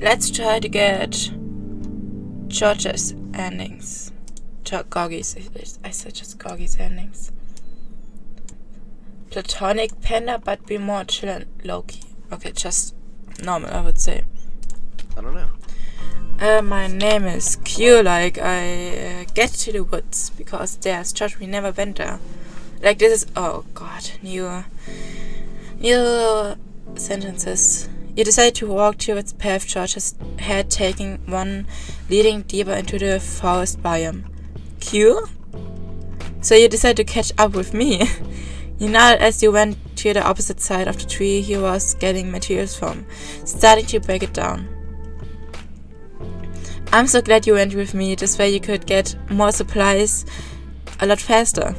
Let's try to get George's endings. Goggy's. I said just Goggy's endings. Platonic Panda, but be more chill and low-key. Okay, just normal, I would say. I don't know. My name is Q, like I get to the woods because there's church, we never went there. Like this is, oh god, new sentences. You decide to walk towards the path George had taken, one leading deeper into the forest biome. Q? So you decide to catch up with me. You nodded as you went to the opposite side of the tree he was getting materials from, starting to break it down. I'm so glad you went with me, this way you could get more supplies a lot faster.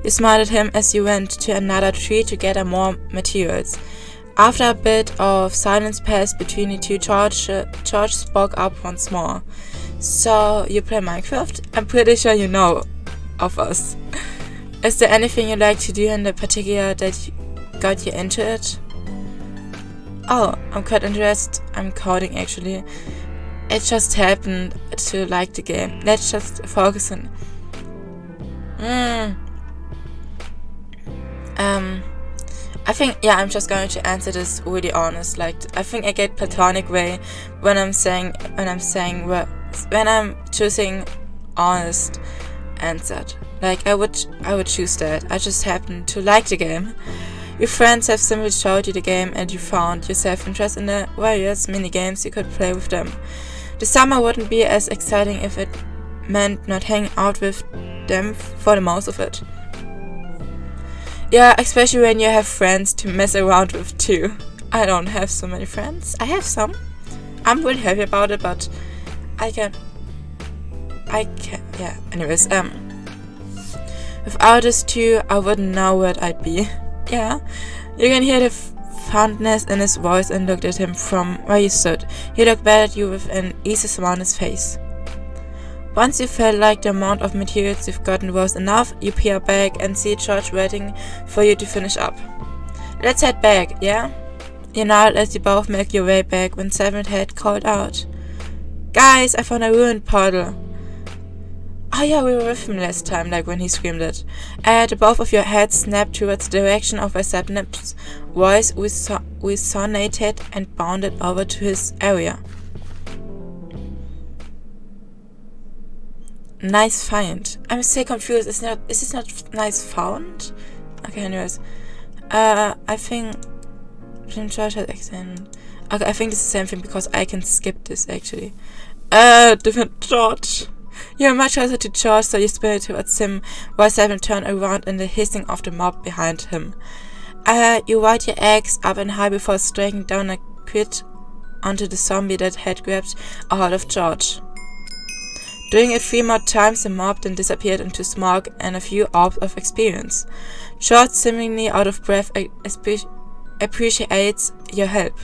You smiled at him as you went to another tree to gather more materials. After a bit of silence passed between the two, George spoke up once more. So, you play Minecraft? I'm pretty sure you know of us. Is there anything you like to do in particular that got you into it? Oh, I'm quite interested. I'm coding actually. It just happened to like the game. Let's just focus on. I think I'm just going to answer this really honest. Like I think I get platonic way when I'm choosing honest answered. Like I would choose that. I just happen to like the game. Your friends have simply showed you the game and you found yourself interested in the various mini games you could play with them. The summer wouldn't be as exciting if it meant not hanging out with them for the most of it. Yeah, especially when you have friends to mess around with too. I don't have so many friends. I have some. I'm really happy about it, but I can. Yeah, anyways, without this too, I wouldn't know what I'd be. Yeah, you can hear the fondness in his voice and looked at him from where you stood. He looked back at you with an easy smile on his face. Once you felt like the amount of materials you've gotten was enough, you peer back and see George waiting for you to finish up. Let's head back, yeah? You nodded as you both make your way back when Seventh Head called out. Guys, I found a ruined portal. Oh yeah, we were with him last time, like when he screamed it. The both of your heads snapped towards the direction of where Sepnip's voice resonated and bounded over to his area. Nice find. I'm still confused. Is this not nice found? Okay, anyways. I think Jim George has accent. Okay, I think it's the same thing because I can skip this actually. Different George. You're much closer to George, so you spin towards him while Seven turned around in the hissing of the mob behind him. You wide your axe up and high before striking down a crit onto the zombie that had grabbed a hold of George. Doing it 3 more times, the mob then disappeared into smoke and a few orbs of experience. George, seemingly out of breath, appreciates your help.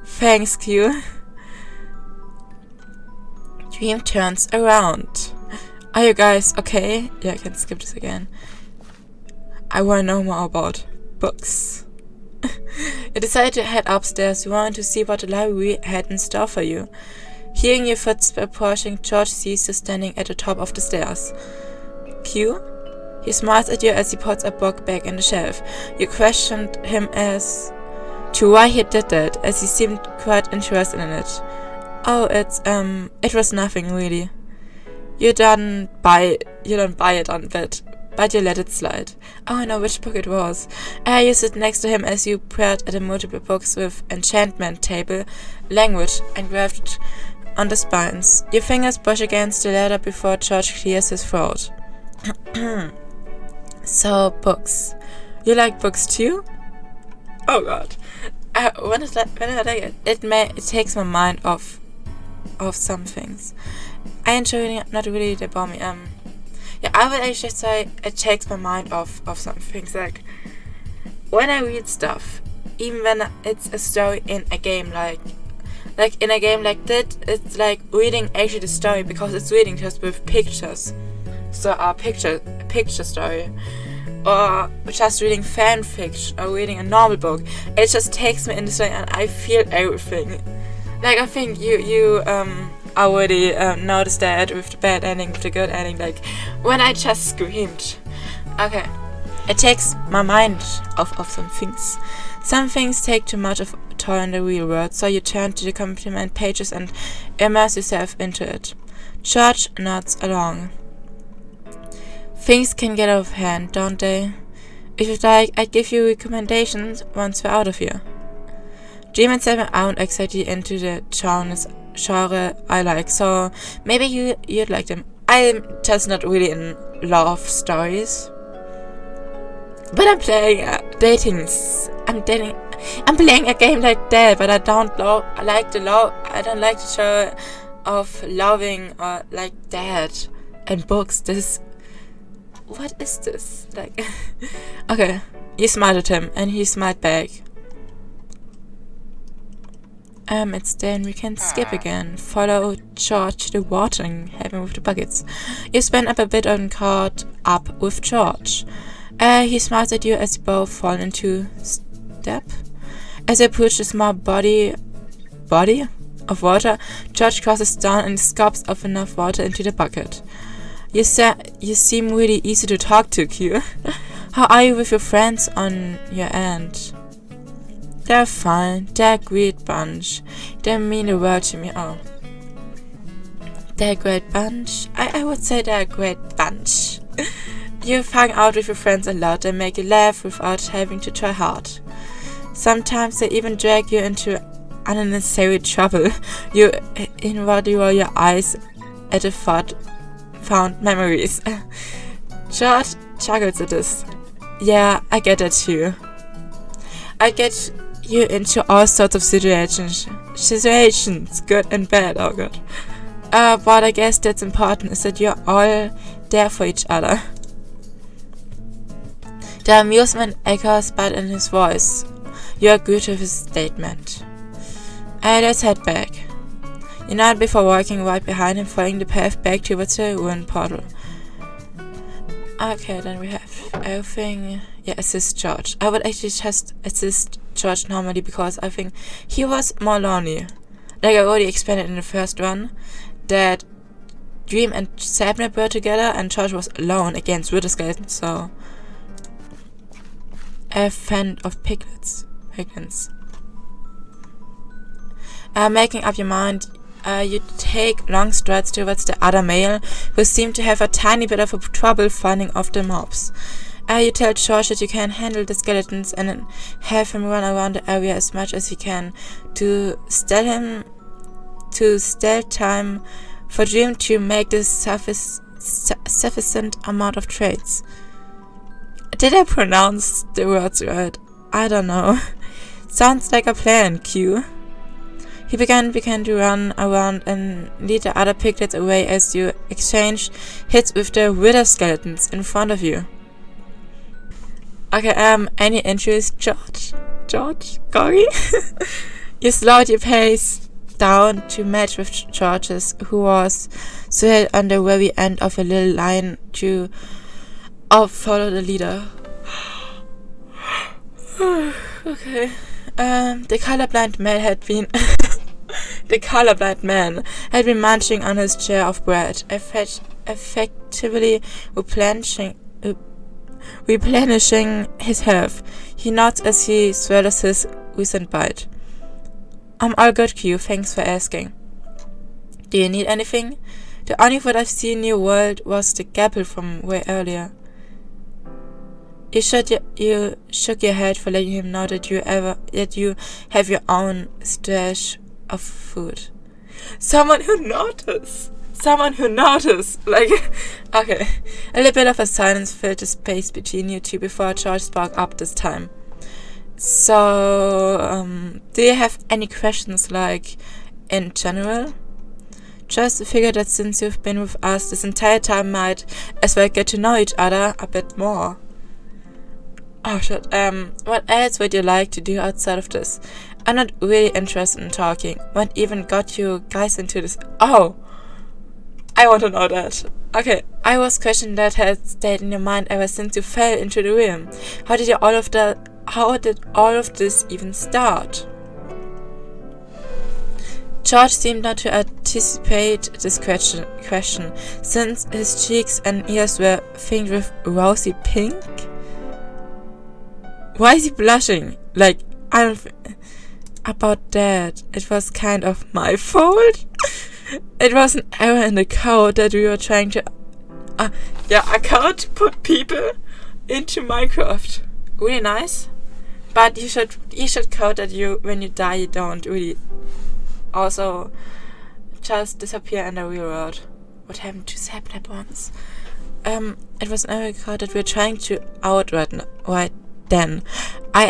Thanks, Q. Dream turns around. Are you guys okay? Yeah, I can skip this again. I want to know more about books. You decided to head upstairs. You wanted to see what the library had in store for you. Hearing your footsteps approaching, George sees you standing at the top of the stairs. Q? He smiles at you as he puts a book back in the shelf. You questioned him as to why he did that, as he seemed quite interested in it. Oh, it was nothing really. You don't buy it on that, but you let it slide. Oh, I know which book it was. You sit next to him as you peered at the multiple books with enchantment table, language, engraved on the spines. Your fingers brush against the leather before George clears his throat. So, books. You like books too? Oh god. When I like it, it takes my mind off some things. I enjoy reading, not really they bore me. Yeah, I would actually say it takes my mind off some things. Like when I read stuff, even when it's a story in a game, like in a game like that, it's like reading actually the story because it's reading just with pictures. So a picture story, or just reading fan fiction or reading a normal book. It just takes me in the story and I feel everything. Like, I think you already noticed that with the bad ending, with the good ending, like, when I just screamed. Okay. It takes my mind off of some things. Some things take too much of a toll in the real world, so you turn to the compliment pages and immerse yourself into it. George nods along. Things can get out of hand, don't they? If you'd like, I'd give you recommendations once we're out of here. Dream and Seven aren't exactly into the genre I like, so maybe you'd like them. I'm just not really in love stories. But I'm playing I'm playing a game like that, but I don't like the show of loving or like that. And books, what is this? Like, okay, you smiled at him, and he smiled back. It's then we can skip again. Follow George to the watering haven with the buckets. You spend up a bit and caught up with George. He smiles at you as you both fall into step. As you approach the small body of water, George crosses down and scoops up enough water into the bucket. You seem really easy to talk to, Q. How are you with your friends on your end? They're fine. They're a great bunch. They mean the world to me. Oh. They're a great bunch? I would say they're a great bunch. You've hung out with your friends a lot. They make you laugh without having to try hard. Sometimes they even drag you into unnecessary trouble. You inwardly roll your eyes at the found memories. George chuckles at this. Yeah, I get that too. I get you into all sorts of situations, good and bad, oh god. But I guess that's important, is that you're all there for each other. The amusement echoes but in his voice. You agree with his statement. Let's head back. You nod before walking right behind him, following the path back towards the ruined portal. Okay, then we have everything. Yeah, assist George. I would actually just assist George normally because I think he was more lonely. Like I already explained it in the first one, that Dream and Sapnap were together and George was alone against Wither Skeleton, so a fan of piglins. Making up your mind, you take long strides towards the other male, who seemed to have a tiny bit of trouble finding off the mobs. You tell George that you can handle the skeletons and then have him run around the area as much as he can to steal time for Dream to make the sufficient amount of trades. Did I pronounce the words right? I don't know. Sounds like a plan, Q. He began to run around and lead the other piglets away as you exchange hits with the wither skeletons in front of you. Okay, any injuries, George? Gory? You slowed your pace down to match with George's, who was still on the very end of a little line to follow the leader. Okay. The colorblind man had been munching on his share of bread, effectively replenishing his health. He nods as he swallows his recent bite. I'm all good, Q. Thanks for asking. Do you need anything? The only food I've seen in your world was the gapple from way earlier. You shook your head for letting him know that you have your own stash of food. Someone who noticed. Like, okay. A little bit of a silence filled the space between you two before George spoke up this time. So, do you have any questions, like, in general? Just figure that since you've been with us this entire time, might as well get to know each other a bit more. Oh shit, what else would you like to do outside of this? I'm not really interested in talking. What even got you guys into this? Oh! I want to know that. Okay, I was questioning that had stayed in your mind ever since you fell into the room. How did all of this even start? George seemed not to anticipate this question, since his cheeks and ears were finged with rosy pink. Why is he blushing? Like, about that, it was kind of my fault. It was an error in the code that we were trying to... a code to put people into Minecraft. Really nice. But you should code that when you die, you don't really also just disappear in the real world. What happened to Sapnap once? It was an error code that we were trying to out right then. I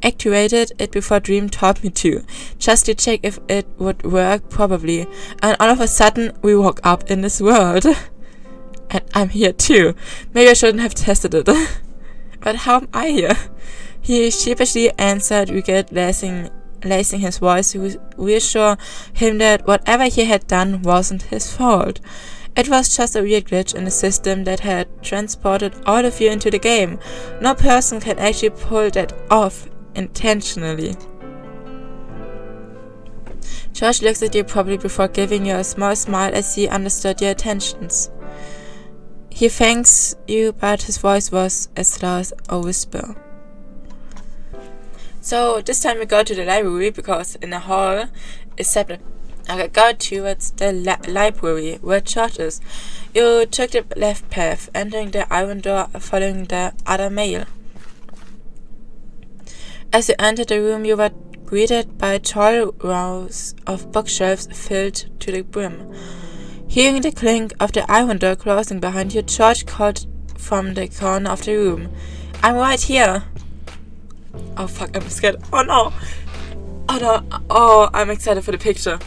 activated it before Dream taught me to, just to check if it would work properly, and all of a sudden we woke up in this world. And I'm here too. Maybe I shouldn't have tested it. But how am I here? He sheepishly answered, Riget, lacing his voice to reassure him that whatever he had done wasn't his fault. It was just a weird glitch in the system that had transported all of you into the game. No person can actually pull that off intentionally. George looks at you probably before giving you a small smile as he understood your intentions. He thanks you, but his voice was as low as a whisper. So this time we go to the library, because in the hall is separate. Okay, go towards the library where George is. You took the left path, entering the iron door, following the other male. As you entered the room, you were greeted by tall rows of bookshelves filled to the brim. Hearing the clink of the iron door closing behind you, George called from the corner of the room. I'm right here. Oh fuck, I'm scared. Oh no. Oh no. Oh, I'm excited for the picture.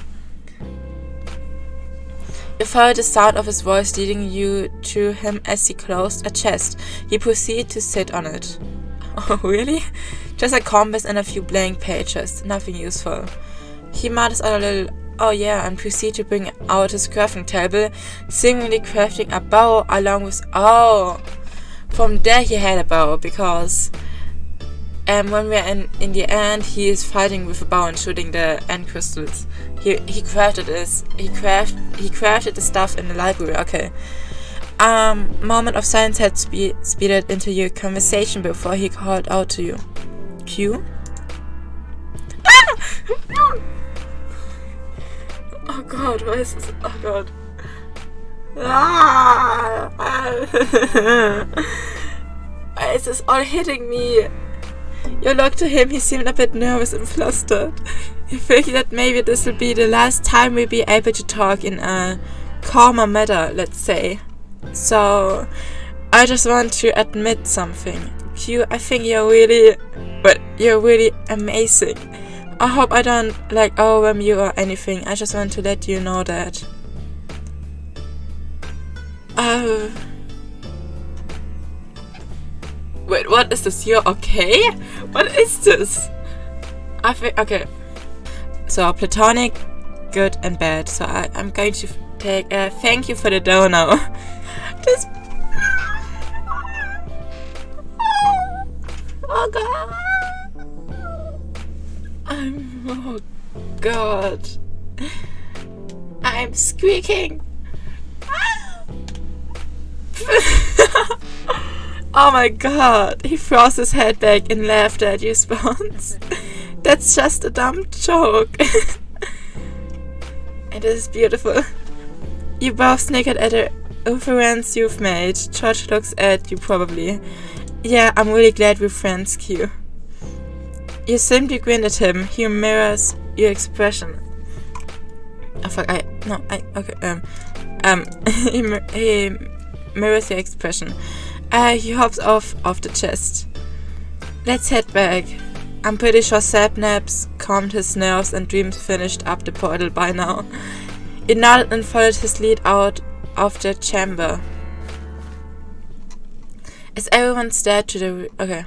You followed the sound of his voice leading you to him as he closed a chest. He proceeded to sit on it. Oh, really? Just a compass and a few blank pages. Nothing useful. He mutters out a little, oh yeah, and proceeded to bring out his crafting table, seemingly crafting a bow along with... Oh! From there he had a bow, because... when we're in the end, he is fighting with a bow and shooting the end crystals. He crafted this. He crafted the stuff in the library. Okay. Moment of silence had speeded into your conversation before he called out to you. Q? Ah! Oh god, what is this? Oh god. Ah! Why is this all hitting me? You looked to him, he seemed a bit nervous and flustered. You figured that maybe this will be the last time we'll be able to talk in a calmer manner, let's say. So, I just want to admit something. Q, I think you're really amazing. I hope I don't, overwhelm you or anything. I just want to let you know that. Wait, what is this? You're okay? What is this? I think, okay. So, platonic, good and bad. So, I'm going to take, thank you for the dono. Just... Oh god. I'm squeaking. Oh my god, he throws his head back in laughter at your response. That's just a dumb joke. It is beautiful. You both snickered at the reference you've made. George looks at you probably. Yeah, I'm really glad we're friends, Q. You simply grinned at him. He mirrors your expression. Oh fuck, he mirrors your expression. He hops off the chest. Let's head back. I'm pretty sure Sapnaps calmed his nerves and Dreams finished up the portal by now. He nodded and followed his lead out of the chamber. As everyone stared to the... Okay.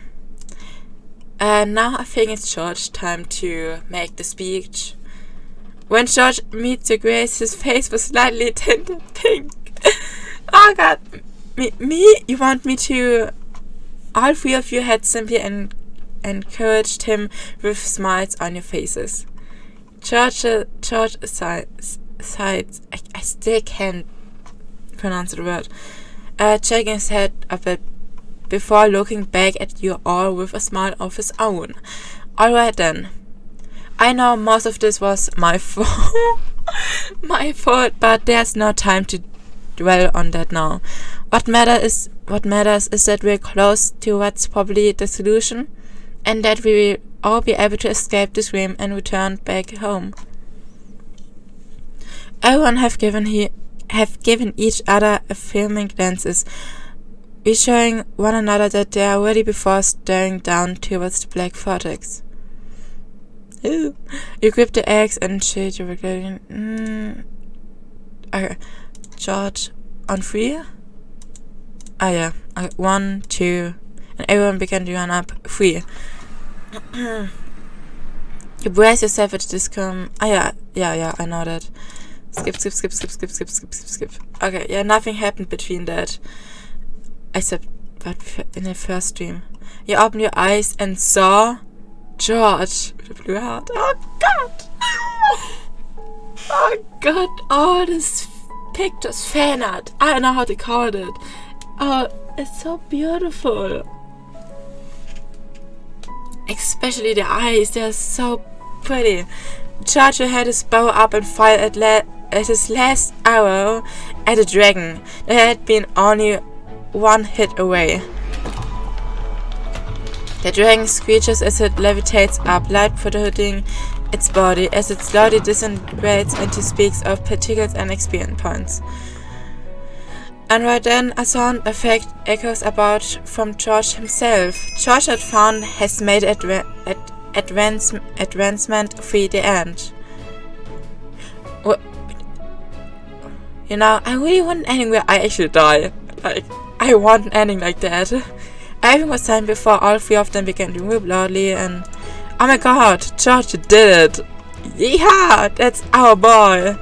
Now I think it's George's time to make the speech. When George meets your grace, his face was slightly tinted pink. Oh god. Me? You want me to... All three of you had simply encouraged him with smiles on your faces. George sides. I still can't pronounce the word. Shaking his head a bit before looking back at you all with a smile of his own. Alright then. I know most of this was my fault. My fault, but there's no time to dwell on that now. What matters is that we're close to what's probably the solution, and that we will all be able to escape this room and return back home. Everyone have given each other affirming glances, reassuring one another that they are ready before staring down towards the black vortex. Ooh. You grip the eggs and shade your regretting. Okay. George, on 3? Ah, yeah. Okay. 1, 2, and everyone began to run up. 3. You brace yourself at this come. Ah, yeah, I know that. Skip. Okay, yeah, nothing happened between that. Except, but in the first stream. You opened your eyes and saw George with a blue heart. Oh god! Oh god, all this pictures, fan art. I don't know how to call it. Oh, it's so beautiful. Especially the eyes, they're so pretty. George had his bow up and fired at his last arrow at a dragon that had been only one hit away. The dragon screeches as it levitates up, light protruding its body as it slowly disintegrates into speaks of particles and experience points. And right then, a sound effect echoes about from George himself. George had found has made advancement free the end. You know, I really want an ending where I actually die. Like, I want an ending like that. Everything was time before all 3 of them began to move loudly and... Oh my god, George did it! Yeah, that's our boy!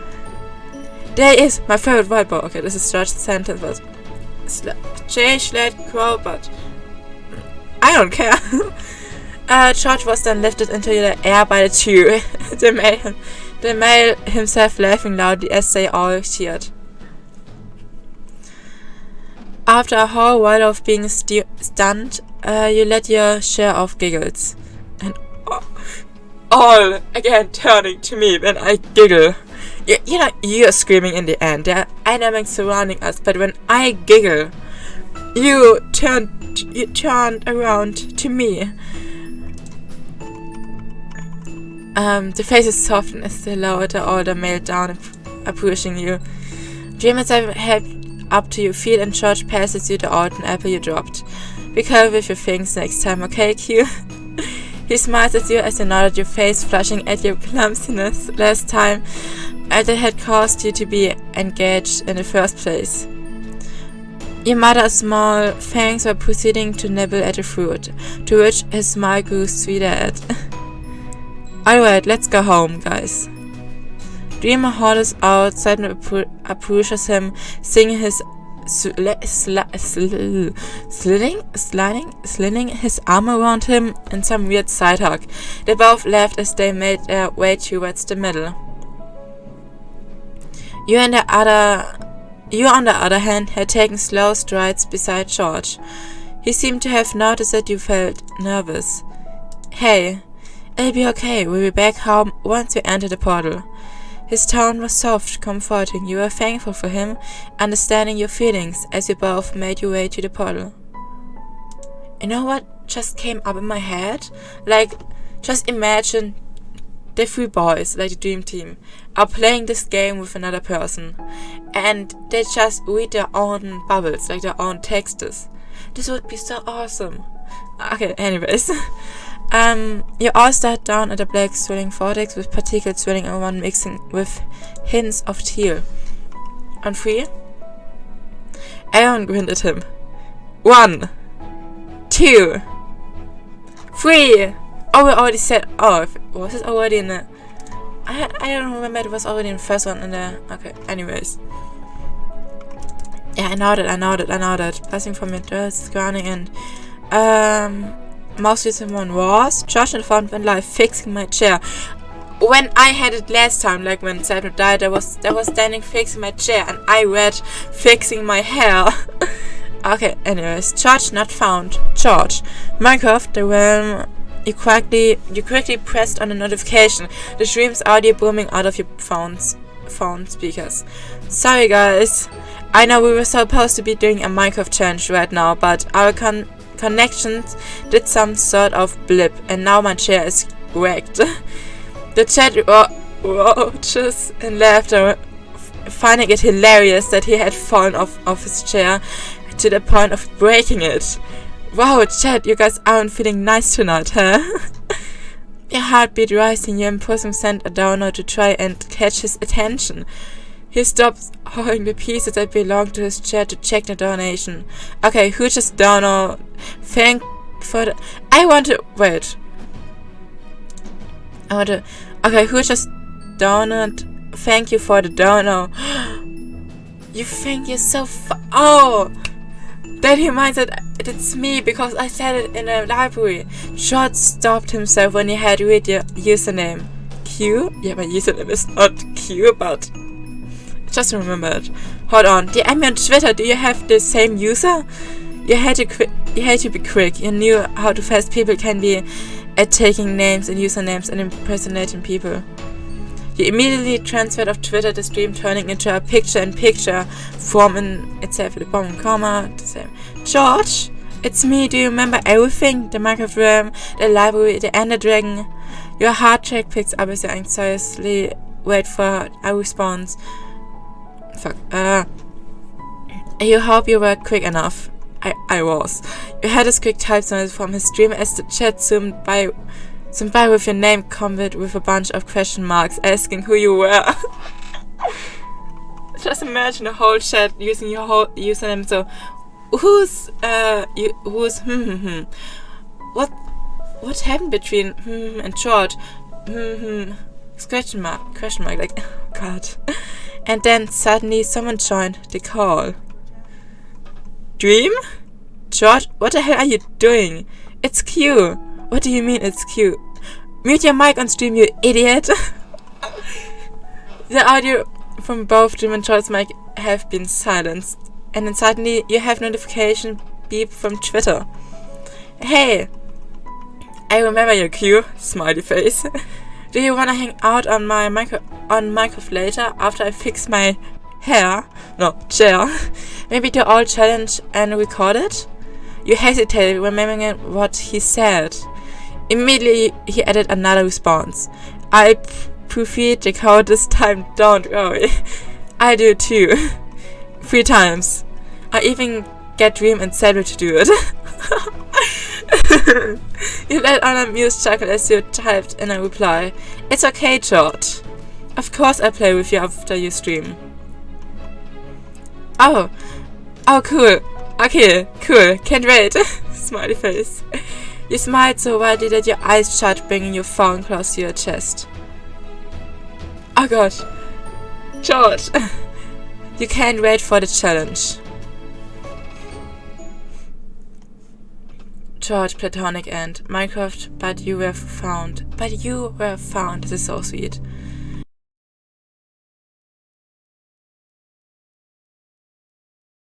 There is my favorite white boy. Okay, this is George's sentence, but... Change, let go, but... I don't care. George was then lifted into the air by the 2. the male himself laughing loudly as they all cheered. After a whole while of being stunned, you let your share of giggles. And all again turning to me when I giggle. You know, you're screaming in the end. There are dynamics surrounding us, but when I giggle, you turned around to me. The faces soften as they lower the older male down, approaching you. Dreamers have helped up to your feet and George passes you the golden apple you dropped. Be careful with your things next time, okay, Q? He smiles at you as you nod at your face, flushing at your clumsiness last time, as it had caused you to be engaged in the first place. You mutter a small thanks while proceeding to nibble at the fruit, to which his smile grew sweeter at. Alright, let's go home, guys. Dreamer holders outside and approaches him, singing his slinging his arm around him in some weird side hug. They both laughed as they made their way towards the middle. You, on the other hand, had taken slow strides beside George. He seemed to have noticed that you felt nervous. Hey, it'll be okay. We'll be back home once we enter the portal. His tone was soft, comforting. You were thankful for him, understanding your feelings as you both made your way to the portal. You know what just came up in my head? Like, just imagine the 3 boys, like the dream team, are playing this game with another person, and they just read their own bubbles, like their own texts. This would be so awesome. Okay, anyways. You all start down at a black swirling vortex with particles swirling around, mixing with hints of teal. On 3, Aaron grinned at him. 1, 2, 3. Oh, we already said. Oh, was it already in the? I don't remember. It was already in the first one in the. Okay. Anyways. Yeah, I know that. Passing from your doors, grounding and most recent one was George and found when life fixing my chair. when I had it last time, like when Cyber died, I was standing fixing my chair and I read fixing my hair. Okay, anyways, George not found. George, Minecraft, the realm. You quickly pressed on a notification. The stream's audio booming out of your phone speakers. Sorry guys, I know we were supposed to be doing a Minecraft challenge right now, but our connections did some sort of blip, and now my chair is wrecked. The chat roaches in laughter, finding it hilarious that he had fallen off his chair to the point of breaking it. Wow, chat, you guys aren't feeling nice tonight, huh? Your heartbeat rising, your impulsive sent a donor to try and catch his attention. He stops holding the pieces that belong to his chair to check the donation. Okay, who just donor? Thank for the... Okay, who just donated? Thank you for the donor. You think you're so oh! Then he reminds that it's me because I said it in the library. George stopped himself when he had to read your username. Q? Yeah, my username is not Q, but just remember it. Hold on. DM me on Twitter. Do you have the same user? You had to be quick. You knew how fast people can be at taking names and usernames and impersonating people. You immediately transferred off Twitter the stream, turning into a picture-in-picture form in itself with a bomb and comma. The same. George, it's me. Do you remember everything? The Minecraft realm, the library, the Ender Dragon. Your heart check picks up as you anxiously wait for a response. Fuck. You hope you were quick enough. I was. You had a quick type noise from his stream as the chat zoomed by with your name covered with a bunch of question marks asking who you were. Just imagine the whole chat using your whole username. So, who's what happened between and George? Question mark, like, oh god. And then suddenly someone joined the call. Dream? George, what the hell are you doing? It's Q. What do you mean it's Q? Mute your mic on stream, you idiot! The audio from both Dream and George's mic have been silenced. And then suddenly you have notification beep from Twitter. Hey! I remember your Q, smiley face. Do you wanna hang out on my Minecraft later after I fix my hair? No, chair. Maybe do all challenge and record it? You hesitated, remembering what he said. Immediately, he added another response. I prefer the code this time, don't worry. I do too. 3 times. I even get Dream and Samuel to do it. You let an amused chuckle as you typed in a reply. It's okay, George. Of course I play with you after you stream. Oh, cool. Okay, cool. Can't wait. Smiley face. You smiled so widely that your eyes shut, bringing your phone close to your chest. Oh gosh. George. You can't wait for the challenge. George, platonic end. Minecraft, but you were found. This is so sweet.